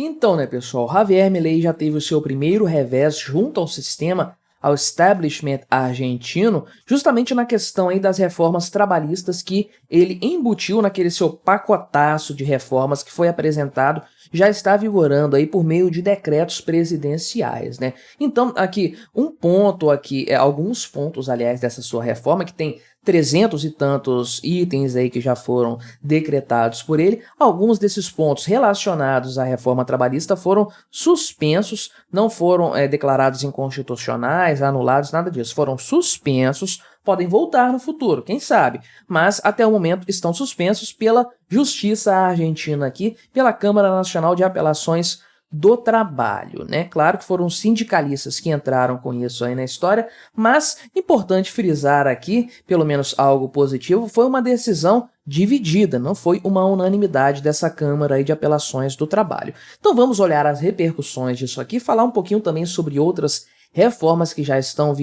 Então, né, pessoal, Javier Milei já teve o seu primeiro revés junto ao sistema, ao establishment argentino, justamente na questão aí das reformas trabalhistas que ele embutiu naquele seu pacotaço de reformas que foi apresentado, já está vigorando aí por meio de decretos presidenciais, né? Então, aqui, alguns pontos, aliás, dessa sua reforma, que tem 300 e tantos itens aí que já foram decretados por ele. Alguns desses pontos relacionados à reforma trabalhista foram suspensos, não foram declarados inconstitucionais, anulados, nada disso. Foram suspensos, podem voltar no futuro, quem sabe, mas até o momento estão suspensos pela Justiça Argentina aqui, pela Câmara Nacional de Apelações do Trabalho, né? Claro que foram sindicalistas que entraram com isso aí na história, mas importante frisar aqui, pelo menos algo positivo, foi uma decisão dividida, não foi uma unanimidade dessa Câmara aí de Apelações do Trabalho. Então vamos olhar as repercussões disso aqui, falar um pouquinho também sobre outras reformas que já estão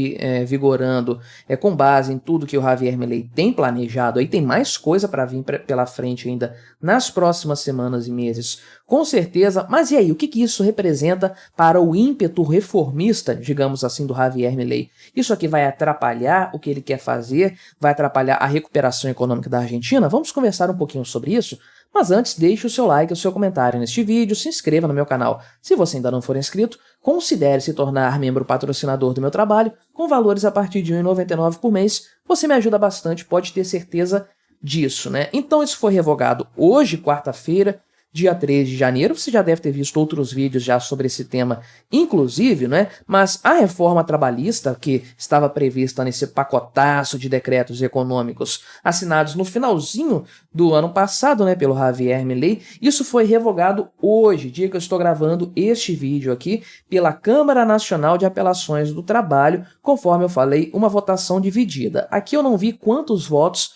vigorando com base em tudo que o Javier Milei tem planejado. Aí tem mais coisa para vir pela frente ainda nas próximas semanas e meses, com certeza. Mas e aí, o que isso representa para o ímpeto reformista, digamos assim, do Javier Milei? Isso aqui vai atrapalhar o que ele quer fazer? Vai atrapalhar a recuperação econômica da Argentina? Vamos conversar um pouquinho sobre isso? Mas antes, deixe o seu like e o seu comentário neste vídeo, se inscreva no meu canal. Se você ainda não for inscrito, considere se tornar membro patrocinador do meu trabalho, com valores a partir de R$ 1,99 por mês. Você me ajuda bastante, pode ter certeza disso, né? Então isso foi revogado hoje, quarta-feira, dia 3 de janeiro. Você já deve ter visto outros vídeos já sobre esse tema, inclusive, né? Mas a reforma trabalhista, que estava prevista nesse pacotaço de decretos econômicos assinados no finalzinho do ano passado, né, pelo Javier Milei, isso foi revogado hoje, dia que eu estou gravando este vídeo aqui, pela Câmara Nacional de Apelações do Trabalho, conforme eu falei, uma votação dividida. Aqui eu não vi quantos votos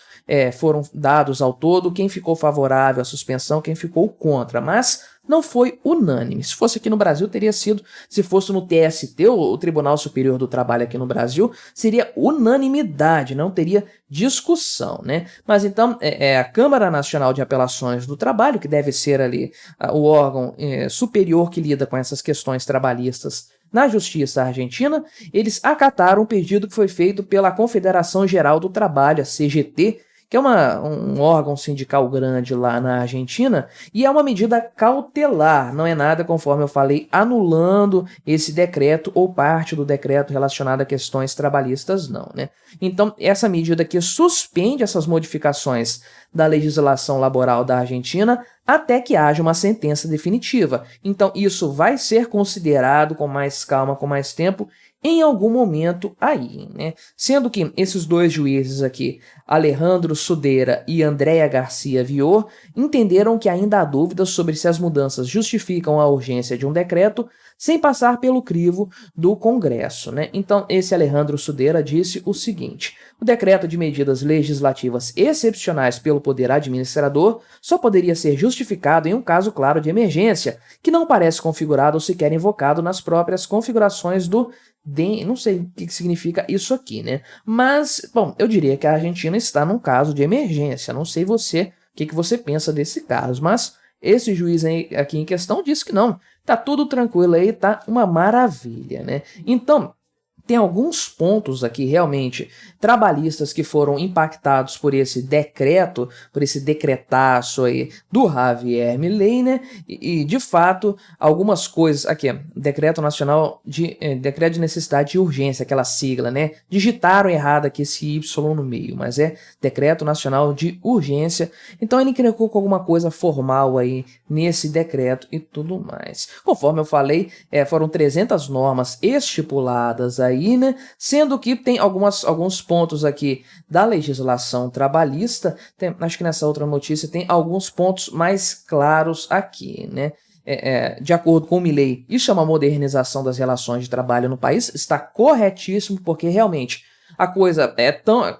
foram dados ao todo, quem ficou favorável à suspensão, quem ficou contra, mas não foi unânime. Se fosse aqui no Brasil, teria sido, se fosse no TST, o Tribunal Superior do Trabalho aqui no Brasil, seria unanimidade, não teria discussão, né? Mas então, a Câmara Nacional de Apelações do Trabalho, que deve ser ali o órgão superior que lida com essas questões trabalhistas na Justiça Argentina, eles acataram um pedido que foi feito pela Confederação Geral do Trabalho, a CGT, que é um órgão sindical grande lá na Argentina, e é uma medida cautelar, não é nada, conforme eu falei, anulando esse decreto ou parte do decreto relacionado a questões trabalhistas, não, né? Então, essa medida aqui suspende essas modificações da legislação laboral da Argentina até que haja uma sentença definitiva. Então, isso vai ser considerado com mais calma, com mais tempo, em algum momento aí, né? Sendo que esses dois juízes aqui, Alejandro Sudera e Andrea Garcia Vior, entenderam que ainda há dúvidas sobre se as mudanças justificam a urgência de um decreto sem passar pelo crivo do Congresso, né? Então, esse Alejandro Sudera disse o seguinte: o decreto de medidas legislativas excepcionais pelo poder administrador só poderia ser justificado em um caso claro de emergência, que não parece configurado ou sequer invocado nas próprias configurações do não sei o que significa isso aqui, né? Mas, bom, eu diria que a Argentina está num caso de emergência. Não sei você, o que você pensa desse caso, mas esse juiz aqui em questão disse que não. Tá tudo tranquilo aí, tá uma maravilha, né? Então, tem alguns pontos aqui realmente trabalhistas que foram impactados por esse decreto, por esse decretaço aí do Javier Milei, né? E de fato, algumas coisas aqui, Decreto Nacional Decreto de Necessidade e Urgência, aquela sigla, né? Digitaram errado aqui esse Y no meio, mas é Decreto Nacional de Urgência. Então ele colocou com alguma coisa formal aí nesse decreto e tudo mais. Conforme eu falei, foram 300 normas estipuladas aí, né? Sendo que tem alguns pontos aqui da legislação trabalhista, acho que nessa outra notícia tem alguns pontos mais claros aqui, né? De acordo com o Milei, isso é uma modernização das relações de trabalho no país, está corretíssimo, porque realmente a coisa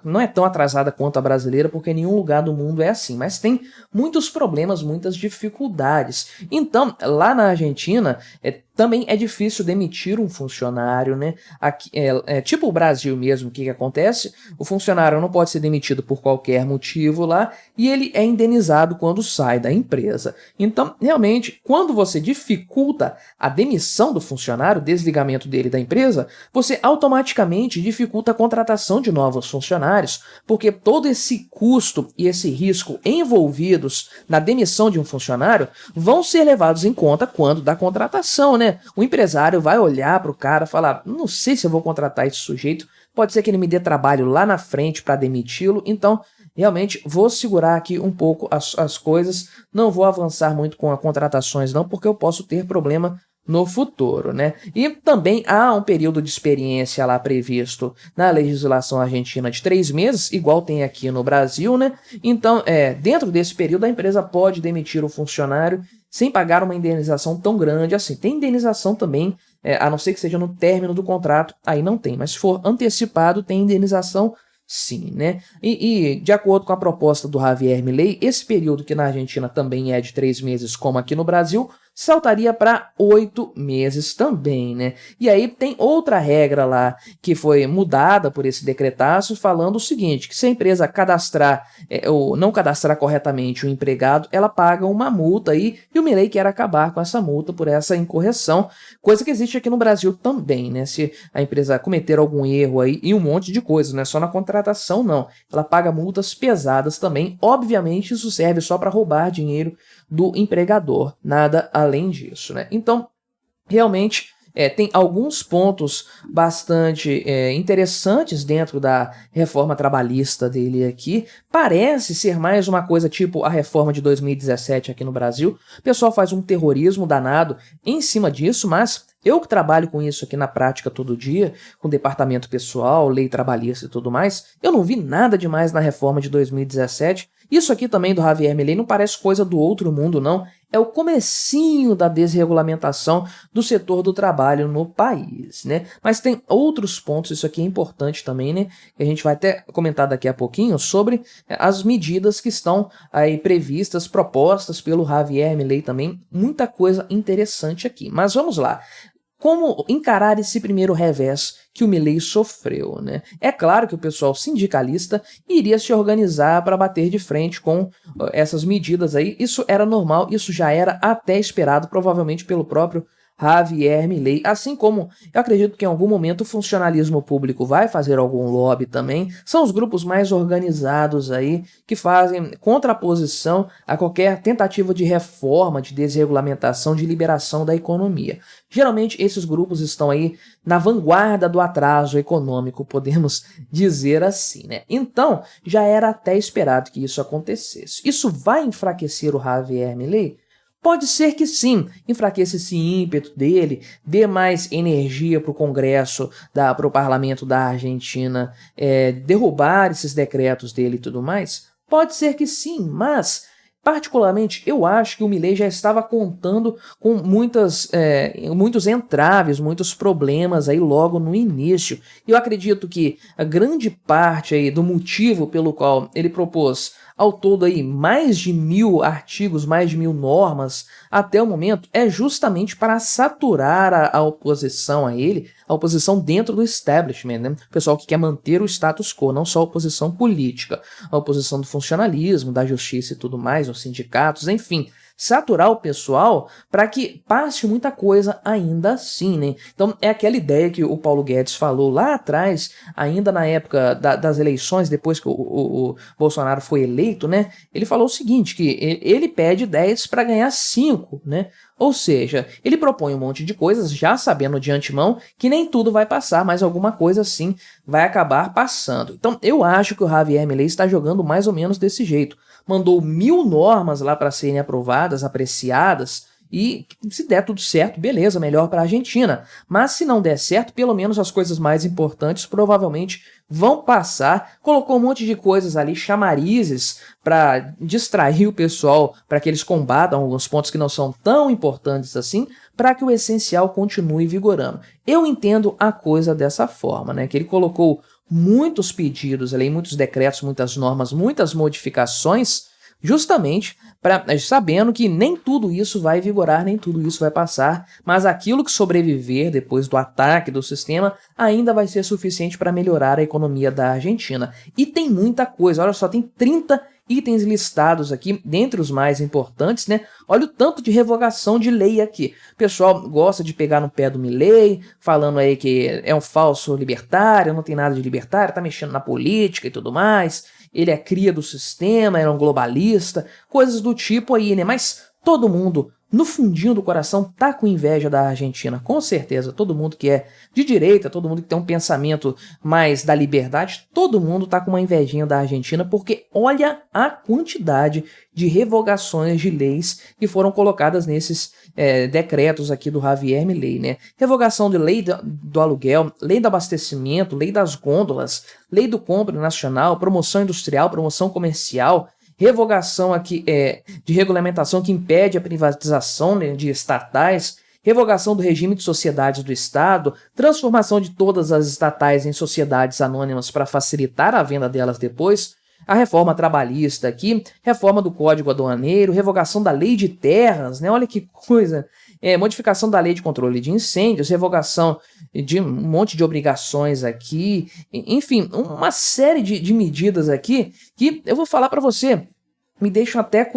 não é tão atrasada quanto a brasileira, porque em nenhum lugar do mundo é assim, mas tem muitos problemas, muitas dificuldades. Então, lá na Argentina, Também é difícil demitir um funcionário, né? Aqui, tipo o Brasil mesmo, o que acontece? O funcionário não pode ser demitido por qualquer motivo lá e ele é indenizado quando sai da empresa. Então, realmente, quando você dificulta a demissão do funcionário, o desligamento dele da empresa, você automaticamente dificulta a contratação de novos funcionários, porque todo esse custo e esse risco envolvidos na demissão de um funcionário vão ser levados em conta quando da contratação, né? O empresário vai olhar para o cara e falar, não sei se eu vou contratar esse sujeito, pode ser que ele me dê trabalho lá na frente para demiti-lo, então realmente vou segurar aqui um pouco as coisas, não vou avançar muito com as contratações não, porque eu posso ter problema no futuro, né? E também há um período de experiência lá previsto na legislação argentina de 3 meses, igual tem aqui no Brasil, né? Então, dentro desse período, a empresa pode demitir o funcionário sem pagar uma indenização tão grande assim. Tem indenização também, a não ser que seja no término do contrato, aí não tem, mas se for antecipado, tem indenização sim, né? E de acordo com a proposta do Javier Milei, esse período que na Argentina também é de 3 meses, como aqui no Brasil, saltaria para 8 meses também, né? E aí tem outra regra lá que foi mudada por esse decretaço, falando o seguinte, que se a empresa cadastrar ou não cadastrar corretamente o empregado, ela paga uma multa aí, e o Milei quer acabar com essa multa por essa incorreção, coisa que existe aqui no Brasil também, né? Se a empresa cometer algum erro aí, e um monte de coisas, não é só na contratação não, ela paga multas pesadas também, obviamente isso serve só para roubar dinheiro do empregador, nada além disso, né? Então, realmente, tem alguns pontos bastante interessantes dentro da reforma trabalhista dele aqui. Parece ser mais uma coisa tipo a reforma de 2017 aqui no Brasil. O pessoal faz um terrorismo danado em cima disso, mas eu que trabalho com isso aqui na prática todo dia, com departamento pessoal, lei trabalhista e tudo mais, eu não vi nada demais na reforma de 2017. Isso aqui também do Javier Milei não parece coisa do outro mundo, não. É o comecinho da desregulamentação do setor do trabalho no país, né? Mas tem outros pontos, isso aqui é importante também, né? Que a gente vai até comentar daqui a pouquinho sobre as medidas que estão aí previstas, propostas pelo Javier Milei também. Muita coisa interessante aqui. Mas vamos lá. Como encarar esse primeiro revés que o Milei sofreu, né? É claro que o pessoal sindicalista iria se organizar para bater de frente com essas medidas aí. Isso era normal, isso já era até esperado, provavelmente pelo próprio Javier Milei, assim como eu acredito que em algum momento o funcionalismo público vai fazer algum lobby também, são os grupos mais organizados aí que fazem contraposição a qualquer tentativa de reforma, de desregulamentação, de liberação da economia. Geralmente esses grupos estão aí na vanguarda do atraso econômico, podemos dizer assim, né? Então, já era até esperado que isso acontecesse. Isso vai enfraquecer o Javier Milei? Pode ser que sim, enfraqueça esse ímpeto dele, dê mais energia para o Congresso, para o parlamento da Argentina derrubar esses decretos dele e tudo mais. Pode ser que sim, mas particularmente eu acho que o Milei já estava contando com muitos entraves, muitos problemas aí logo no início. E eu acredito que a grande parte aí do motivo pelo qual ele propôs ao todo aí mais de 1000 artigos, mais de 1000 normas até o momento, é justamente para saturar a oposição a ele, a oposição dentro do establishment, né? O pessoal que quer manter o status quo, não só a oposição política, a oposição do funcionalismo, da justiça e tudo mais, os sindicatos, enfim, saturar o pessoal para que passe muita coisa ainda assim, né? Então é aquela ideia que o Paulo Guedes falou lá atrás, ainda na época das eleições, depois que o Bolsonaro foi eleito, né? Ele falou o seguinte, que ele pede 10 para ganhar 5, né? Ou seja, ele propõe um monte de coisas, já sabendo de antemão que nem tudo vai passar, mas alguma coisa sim vai acabar passando. Então eu acho que o Javier Milei está jogando mais ou menos desse jeito. Mandou 1000 normas lá para serem aprovadas, apreciadas, e se der tudo certo, beleza, melhor para a Argentina. Mas se não der certo, pelo menos as coisas mais importantes provavelmente vão passar. Colocou um monte de coisas ali, chamarizes, para distrair o pessoal, para que eles combatam alguns pontos que não são tão importantes assim, para que o essencial continue vigorando. Eu entendo a coisa dessa forma, né? Que ele colocou muitos pedidos ali, muitos decretos, muitas normas, muitas modificações, justamente sabendo que nem tudo isso vai vigorar, nem tudo isso vai passar, mas aquilo que sobreviver depois do ataque do sistema ainda vai ser suficiente para melhorar a economia da Argentina. E tem muita coisa, olha só, tem 30 itens listados aqui, dentre os mais importantes, né? Olha o tanto de revogação de lei aqui. O pessoal gosta de pegar no pé do Milei, falando aí que é um falso libertário, não tem nada de libertário, tá mexendo na política e tudo mais. Ele é cria do sistema, era um globalista, coisas do tipo aí, né? Mas todo mundo, no fundinho do coração, tá com inveja da Argentina, com certeza. Todo mundo que é de direita, todo mundo que tem um pensamento mais da liberdade, todo mundo tá com uma invejinha da Argentina, porque olha a quantidade de revogações de leis que foram colocadas nesses decretos aqui do Javier Milei, né? Revogação de lei do aluguel, lei do abastecimento, lei das gôndolas, lei do compra nacional, promoção industrial, promoção comercial, revogação aqui de regulamentação que impede a privatização, né, de estatais, revogação do regime de sociedades do Estado, transformação de todas as estatais em sociedades anônimas para facilitar a venda delas depois, a reforma trabalhista aqui, reforma do Código Aduaneiro, revogação da lei de terras, né? Olha que coisa, modificação da lei de controle de incêndios, revogação de um monte de obrigações aqui, enfim, uma série de medidas aqui que eu vou falar para você, me deixam até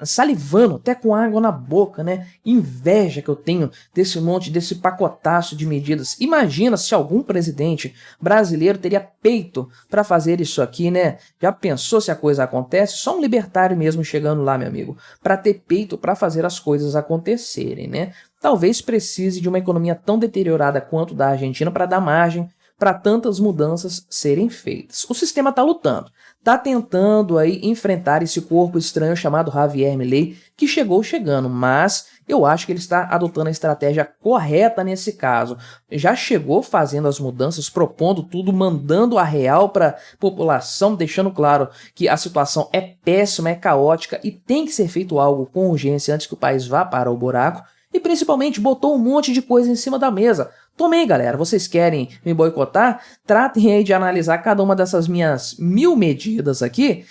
salivando, até com água na boca, né? Inveja que eu tenho desse pacotaço de medidas. Imagina se algum presidente brasileiro teria peito para fazer isso aqui, né? Já pensou se a coisa acontece? Só um libertário mesmo chegando lá, meu amigo, para ter peito para fazer as coisas acontecerem, né? Talvez precise de uma economia tão deteriorada quanto da Argentina para dar margem para tantas mudanças serem feitas. O sistema está lutando, está tentando aí enfrentar esse corpo estranho chamado Javier Milei, que chegando, mas eu acho que ele está adotando a estratégia correta nesse caso. Já chegou fazendo as mudanças, propondo tudo, mandando a real para a população, deixando claro que a situação é péssima, é caótica e tem que ser feito algo com urgência antes que o país vá para o buraco. E principalmente botou um monte de coisa em cima da mesa. Tomei, galera, vocês querem me boicotar? Tratem aí de analisar cada uma dessas minhas 1000 medidas aqui,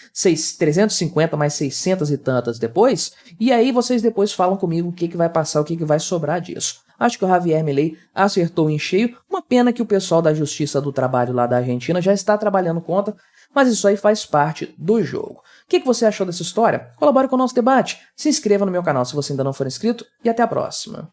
350 mais 600 e tantas depois, e aí vocês depois falam comigo o que vai passar, o que vai sobrar disso. Acho que o Javier Milei acertou em cheio, uma pena que o pessoal da Justiça do Trabalho lá da Argentina já está trabalhando contra, mas isso aí faz parte do jogo. O que você achou dessa história? Colabore com o nosso debate, se inscreva no meu canal se você ainda não for inscrito e até a próxima.